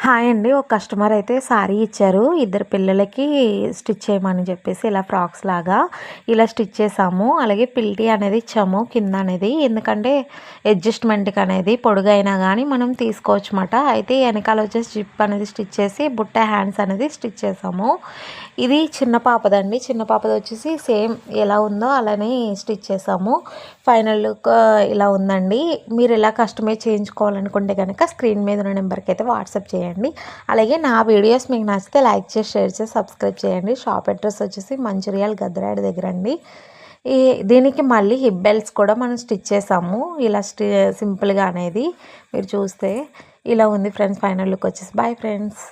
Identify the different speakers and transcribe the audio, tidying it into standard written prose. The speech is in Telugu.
Speaker 1: హాయ్ అండి. ఒక కస్టమర్ అయితే శారీ ఇచ్చారు. ఇద్దరు పిల్లలకి స్టిచ్ చేయమని చెప్పేసి ఇలా ఫ్రాక్స్ లాగా ఇలా స్టిచ్ చేసాము. అలాగే పిల్టీ అనేది ఇచ్చాము కింద అనేది. ఎందుకంటే అడ్జస్ట్మెంట్కి అనేది పొడుగైనా కానీ మనం తీసుకోవచ్చు మాట. అయితే వెనకాల వచ్చేసి జిప్ అనేది స్టిచ్ చేసి బుట్ట హ్యాండ్స్ అనేది స్టిచ్ చేసాము. ఇది చిన్న పాపదండి. చిన్న పాపది వచ్చేసి సేమ్ ఎలా ఉందో అలానే స్టిచ్ చేసాము. ఫైనల్ లుక్ ఇలా ఉందండి. మీరు ఇలా కస్టమైజ్ చేయించుకోవాలనుకుంటే కనుక స్క్రీన్ మీద ఉన్న నెంబర్కి అయితే వాట్సాప్ చేయండి. అలాగే నా వీడియోస్ మీకు నచ్చితే లైక్ చేసి షేర్ చేసి సబ్స్క్రైబ్ చేయండి. షాప్ అడ్రస్ వచ్చేసి మంచిర్యాల గద్దరాడి దగ్గర అండి. దీనికి మళ్ళీ హిప్ బెల్ట్స్ కూడా మనం స్టిచ్ చేసాము. ఇలా సింపుల్గా అనేది మీరు చూస్తే ఇలా ఉంది ఫ్రెండ్స్. ఫైనల్ లుక్ వచ్చేసి బాయ్ ఫ్రెండ్స్.